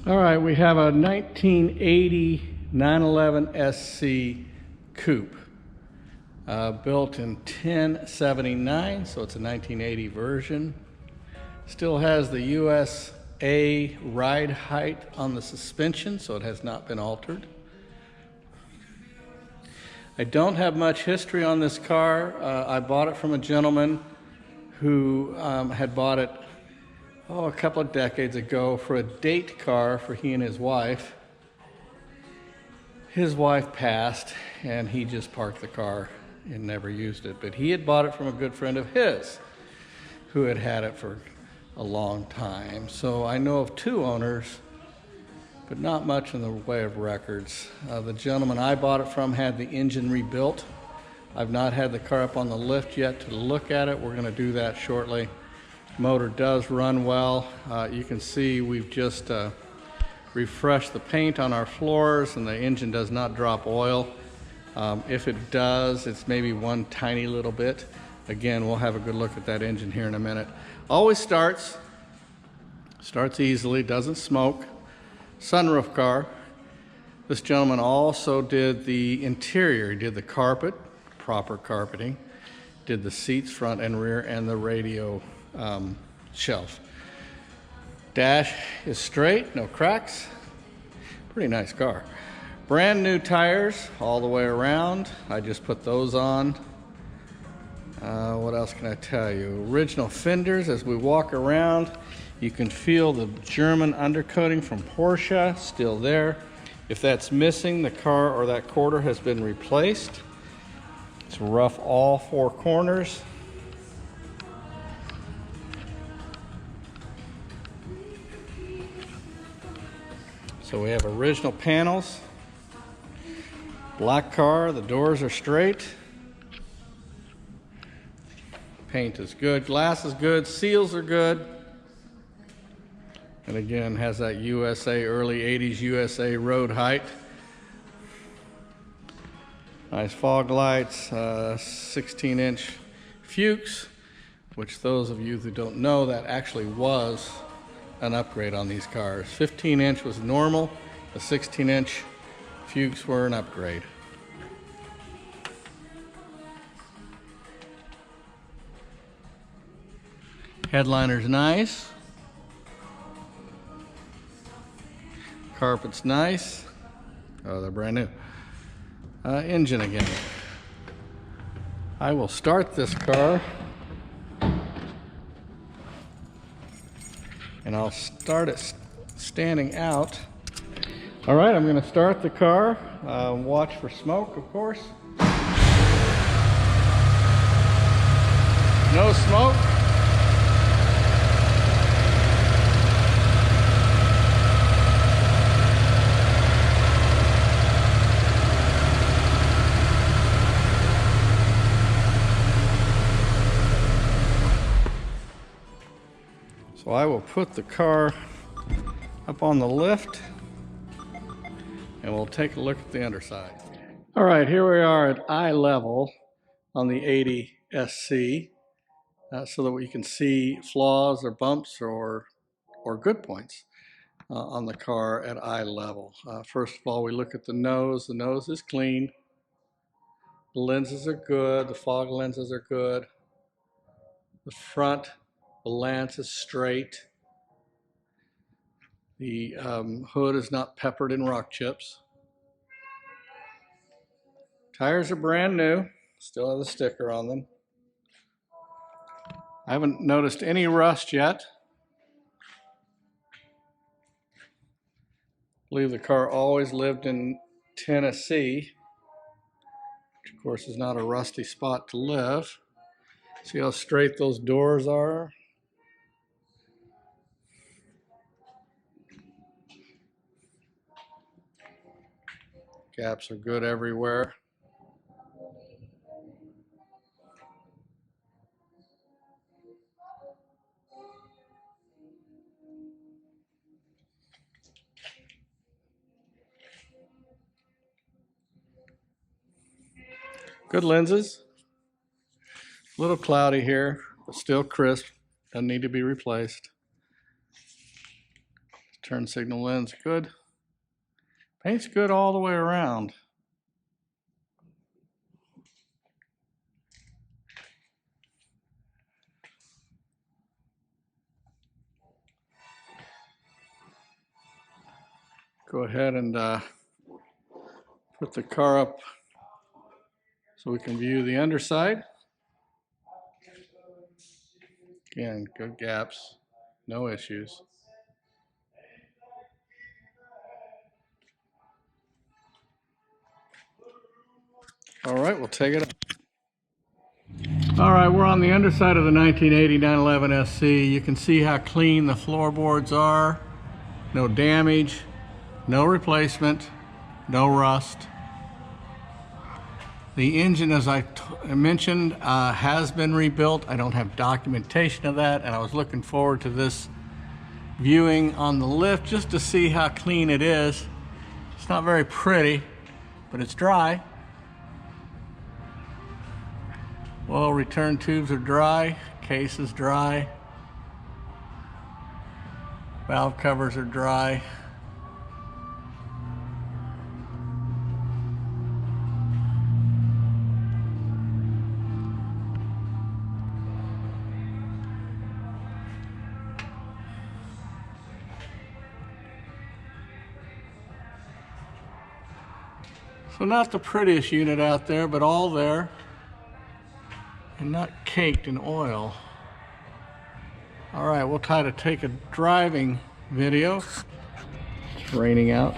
All right, we have a 1980 911 SC Coupe, built in 1079, so it's a 1980 version. Still has the USA ride height on the suspension, so it has not been altered. I don't have much history on this car. I bought it from a gentleman who had bought it a couple of decades ago for a date car for he and his wife. His wife passed and he just parked the car and never used it, but he had bought it from a good friend of his who had had it for a long time. So I know of two owners, but not much in the way of records. The gentleman I bought it from had the engine rebuilt. I've not had the car up on the lift yet to look at it. We're going to do that shortly. Motor does run well. You can see we've just refreshed the paint on our floors, and the engine does not drop oil. If it does, it's maybe one tiny little bit. Again, we'll have a good look at that engine here in a minute. Always starts easily, doesn't smoke. Sunroof car. This gentleman also did the interior. He did the carpet, proper carpeting, did the seats front and rear, and the radio shelf. Dash is straight, no cracks. Pretty nice car. Brand new tires all the way around. I just put those on. What else can I tell you? Original fenders. As we walk around, you can feel the German undercoating from Porsche still there. If that's missing, the car or that quarter has been replaced. It's rough all four corners. So we have original panels. Black car, the doors are straight. Paint is good, glass is good, seals are good. And again, has that USA, early 80s USA road height. Nice fog lights, 16-inch Fuchs, which those of you who don't know, that actually was an upgrade on these cars. 15-inch was normal, the 16-inch Fuchs were an upgrade. Headliner's nice. Carpet's nice. Oh, they're brand new. Engine again. I will start this car. And I'll start it standing out. All right, I'm going to start the car. Watch for smoke, of course. No smoke. So I will put the car up on the lift and we'll take a look at the underside. All right, here we are at eye level on the 80 SC, so that we can see flaws or bumps or good points on the car at eye level. First of all, we look at the nose. The nose is clean. The lenses are good. The fog lenses are good. The front, the lance is straight. The hood is not peppered in rock chips. Tires are brand new, still have the sticker on them. I haven't noticed any rust yet. I believe the car always lived in Tennessee, which of course is not a rusty spot to live. See how straight those doors are? Gaps are good everywhere. Good lenses. A little cloudy here, but still crisp. Doesn't need to be replaced. Turn signal lens good. Paint's good all the way around. Go ahead and put the car up so we can view the underside. Again, good gaps, no issues. All right, we'll take it up. All right, we're on the underside of the 1980 911 SC. You can see how clean the floorboards are. No damage, no replacement, no rust. The engine, as I mentioned, has been rebuilt. I don't have documentation of that, and I was looking forward to this viewing on the lift just to see how clean it is. It's not very pretty, but it's dry. Well, return tubes are dry, case is dry, valve covers are dry. So not the prettiest unit out there, but all there and not caked in oil. All right, we'll try to take a driving video. It's raining out.